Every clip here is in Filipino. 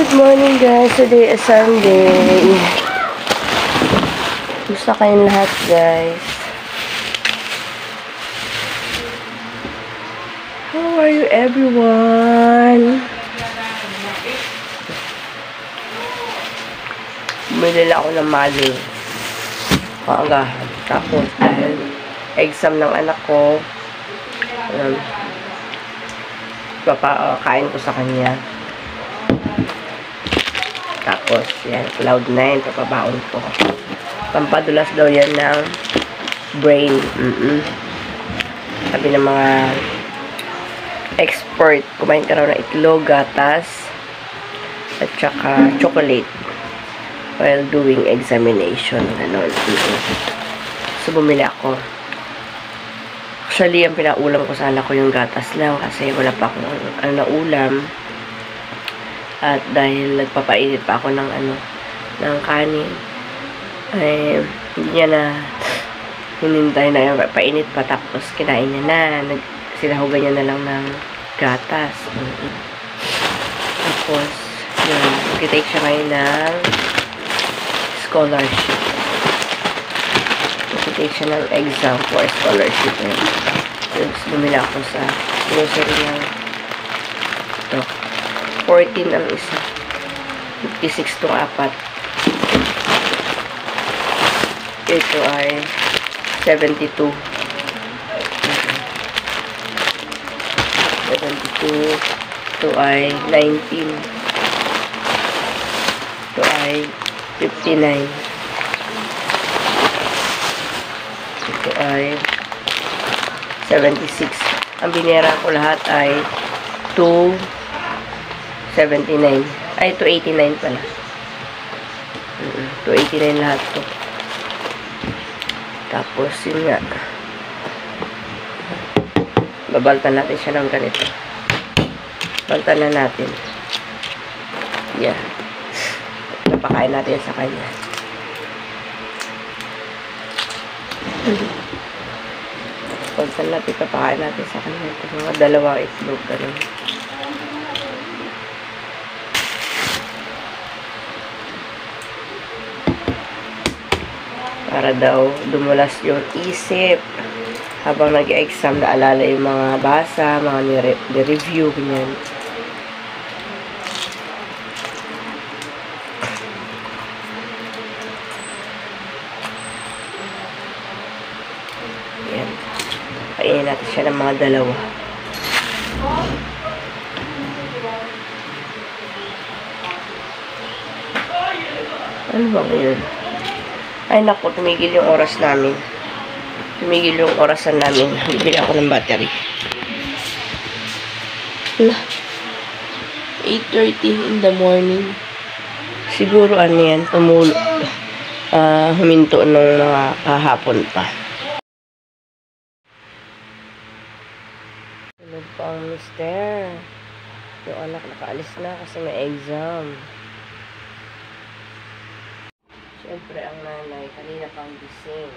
Good morning guys, today is Sunday. Gusto kayong lahat guys. How are you everyone? Bumili ako ng mali. Kaagahan. Tapos dahil exam ng anak ko, kain ko sa kanya. Tapos, yan, Cloud9, papabaon ko. Pampadulas daw yan ng brain. Sabi ng mga expert, kumain ka raw ng itlog, gatas, at saka chocolate while doing examination. Ganon. So, bumili ako. Actually, ang pinaulam ko sana ko yung gatas lang kasi wala pa akong ulam. At dahil nagpapainit pa ako ng kanin, ay hindi niya na hinintay na yung painit pa, tapos kinain niya na, sinahugan niya na lang ng gatas. Tapos yun, nag-take siya ngayon ng scholarship. Nag-take siya ng exam for scholarship. Tapos bumila ako sa grocery ng ito. 14 ang isa. 56 to 4. Ito ay 72. 72. Ito ay 19. Ito ay 59. Ito ay 76. Ang binera ko lahat ay 279. Ay, 289 pala. 289 lahat to. Tapos, yun nga. Babaltan natin siya ng ganito. Baltan na natin. Yan. Napakain natin sa kanya. Baltan natin, papakain natin sa kanya. Ito, mga dalawang itlog. Ganun. Para daw dumulas yung isip habang nag-exam, naalala yung mga basa, mga ni-review, ganyan. Yan. Kainin natin siya ng mga dalawa. Ano ba ngayon? Ay naku, tumigil yung oras namin. Tumigil yung orasan namin. Bibili ako ng battery. 8:30 in the morning. Siguro yan, huminto nung mga kahapon pa. Tulog pa ang mister. Yung anak nakaalis na kasi may exam. Siyempre, ang nanay, kanina pang gising.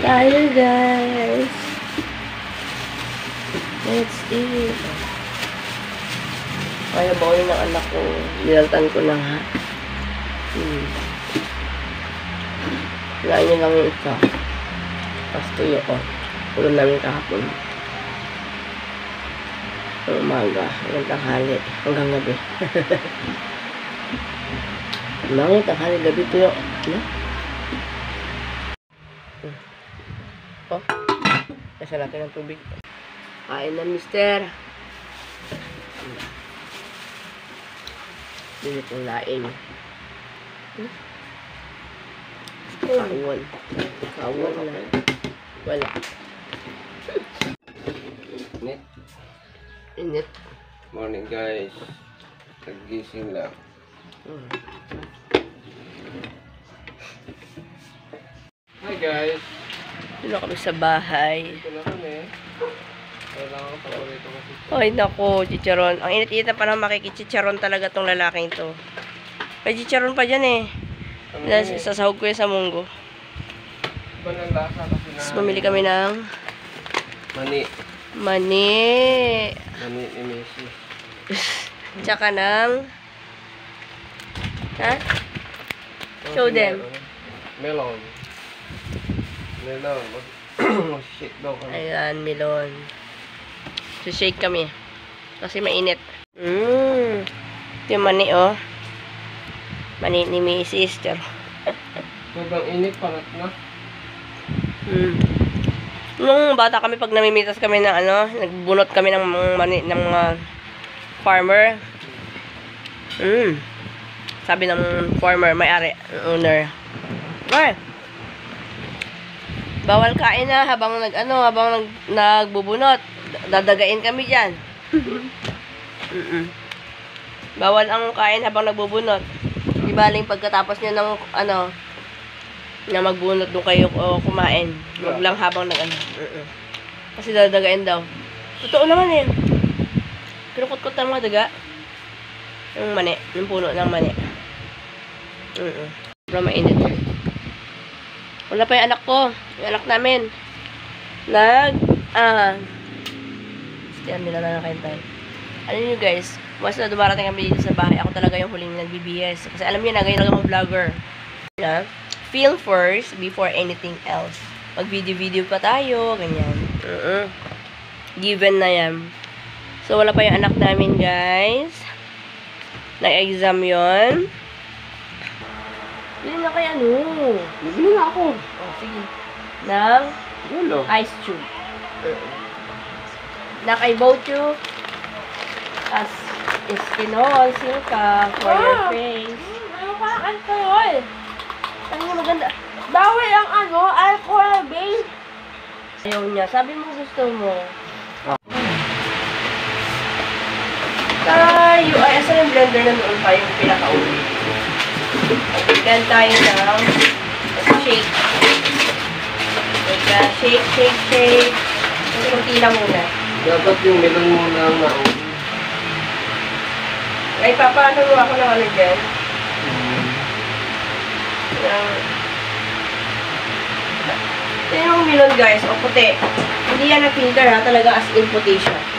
tayo, guys. Let's eat. Kaya bawin ng anak ko. Nilaltan ko lang, ha? Kailangan niya lang yung ito. Tapos tuyo ko. Ulam namin kahapon. Ang umaga, hanggang tanghali, hanggang gabi. Umaga, tanghali, gabi tuyo. Ano? Oh, nasa natin ng tubig. Kain na, mister. Dito yung laing. Kawon. Kawon na. Wala. Init. Init. Morning guys. Nagising lang. Hi guys. Dito kami sa bahay. Dito na kami. Kailangan ko pala ulit kasi. Ay, naku, chicharon. Ang init-init na parang makikichicharon talaga tong lalaking to. May chicharon pa dyan eh. Sasahog ko yan sa munggo. Iba ng lasa kasi na. Tapos bumili kami ng Mani. mani. Mani ni Messi. Tsaka ng ha? Show them. Melon. Melon. Shake daw kami. Ayan, melon. So, shake kami. Kasi mainit. Ito yung mani, oh. Mani ni Mrs. Sobrang init parat na. Nung bata kami, pag namimitas kami ng ano, nagbunot kami ng mani ng mga farmer. Sabi ng farmer, may-ari, owner. Ay! Bawal kain na habang nagbubunot. Dadagain kami diyan. Bawal ang kain habang nagbubunot. Di baling pagkatapos niyo ng na magbunot doon kayo kumain. Wag lang habang kasi dadagain daw. Totoo naman eh. Kinukot-kot ng mga daga. Yung mani, yung puno ng mani. Pero mainit. Wala pa yung anak ko. Yung anak namin. Stiyan nila na kain tayo. Alam nyo guys, once na dumarating kami dito sa bahay, ako talaga yung huling nagbibihis. Kasi alam niyo na, ngayon lang ako vlogger. Na, feel first before anything else. Mag-video-video pa tayo, ganyan. Given na yan. So, wala pa yung anak namin, guys. Na-exam yon. Bili na kayo, Bibili na ako. Oh, sige. Ng ice tube. Nakaibotu as Espinol, Silka for your face. Ano ka alcohol? Ano yung maganda? Bawal ang alcohol base. Ayaw niya. Sabi mo gusto mo. Tayo. Ay, asan yung blender na noon pa yung pinaka-uli? Then tayo ng shake. Teka, shake. Kunti lang muna. Dapat yung melon muna ang naon. Ay, papaano mo ako ng ano dyan? Ito yung melon guys, o puti. Hindi yan na-filter ha, talaga as in puti siya.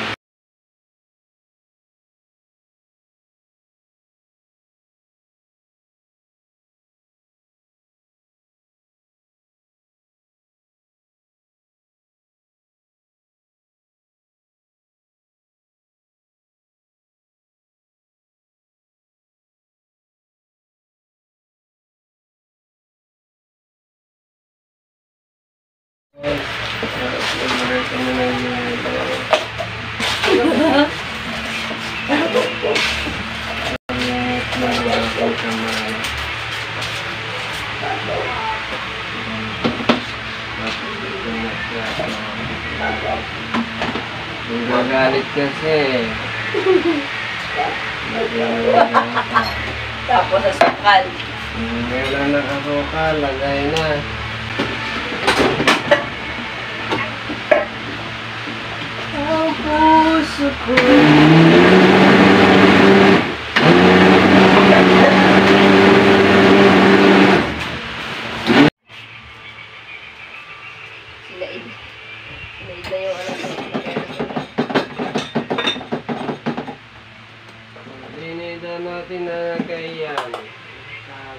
Nagagalit kasi. Tapos sa sakal. Meron ng asukal, lagay na. Ang puso ko.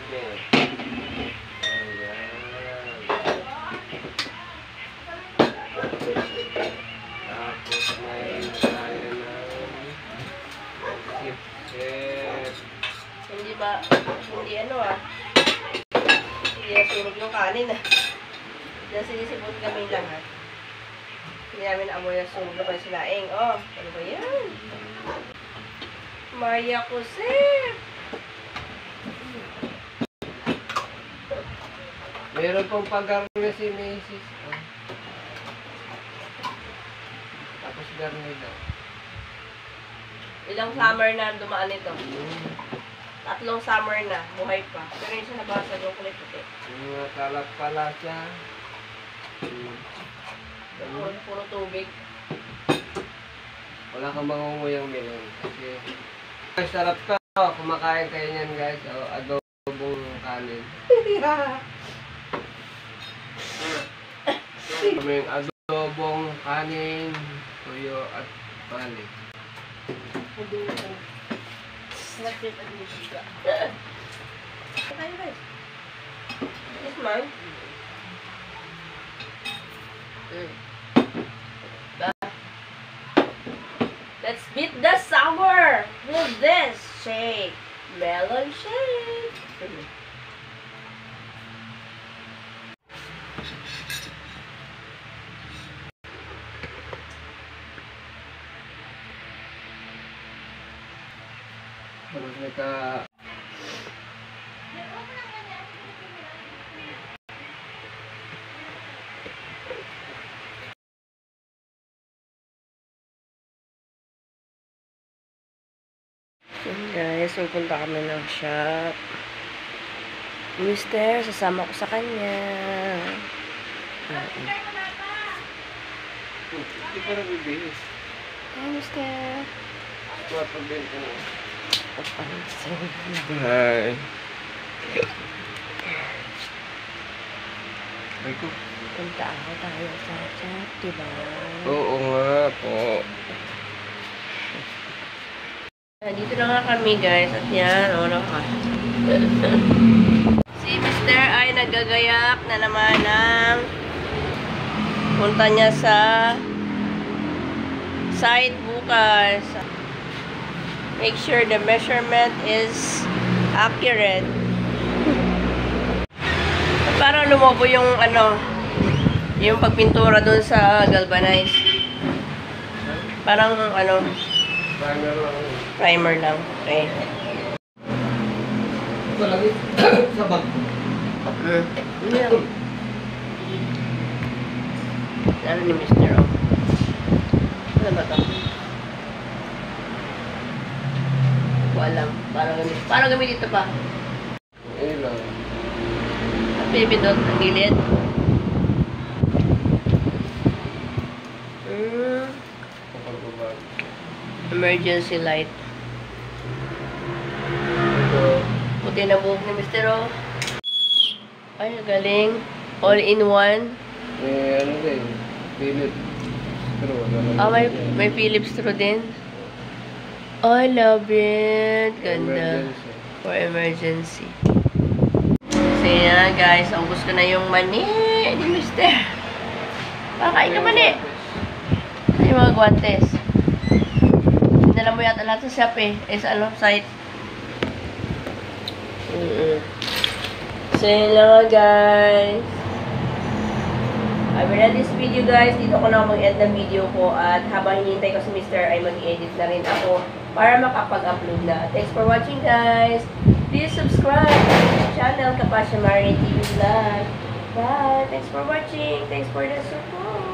Okay. Ayan. Tapos mayroon tayo ng sip-sip. Hindi ba, hindi ano ah. Hindi nasunog yung kanin ah. Diyan sinisipot kami lahat. Hindi namin amoy na sunog naman sa laing. Oh, ano ba yan? Maria Jose! Meron pong pag-garne si Mrs. Ah. Tapos garne daw. Ilang summer na dumaan ito? 3 summer na, buhay pa. Pero yung siya nabasag yung kulay puti. Yung mga kalat pala siya. Puro tubig. Wala kang mangunguyang melon. Kasi ay, sarap to. Kumakain kayo niyan guys. O, adobong kanin. Kami yung adobong kanin, tuyo at balik. Snapchat at music ka. Tayo guys. This mine. Let's beat the sour with this shake. Melon shake. Tapos nagka... Guys, pupunta kami ng shop. Mister, sasama ko sa kanya. Hindi pa rin bibihis. Hi, Mister. 4.20 na. Papansin. Hi. Ay ko. Punta ako tayo sa shop, diba? Oo nga po. Dito na nga kami guys at yan, ka. Si Mr. ay nagagayak na naman ng punta niya sa site bukas. Make sure the measurement is accurate. Parang lumobo yung yung pagpintura dun sa galvanized. Parang Primer lang. primer lang. Okay. Ito lagi. Sa bag. Yeah. Ano ni Mr. O? Ano ba ito? Hindi ko alam. Parang gamit dito pa. Ayun lang. At pipindot ang gilid. Kapag-ubag. Emergency light. Ito. Puti na buhok ni Mr. O. Ay, galing. All in one. Ano din. Philip. Pero May Philips screw din. I love it. Ganda. Emergency. For emergency. So yun na guys, ubos ko na yung mani ni Mr. Pakain ka mani. Ito yung mga guantes. Dinala mo yata lahat sa shop eh. Sa site. So yun lang guys. I've read this video guys. Dito ko na mag-end ng video ko. At habang hinihintay ko si Mr. ay mag-edit na rin ako para makapag-upload na. Thanks for watching guys. Please subscribe to this channel, Kapasya Mari TV Vlog. Bye. Thanks for watching. Thanks for the support.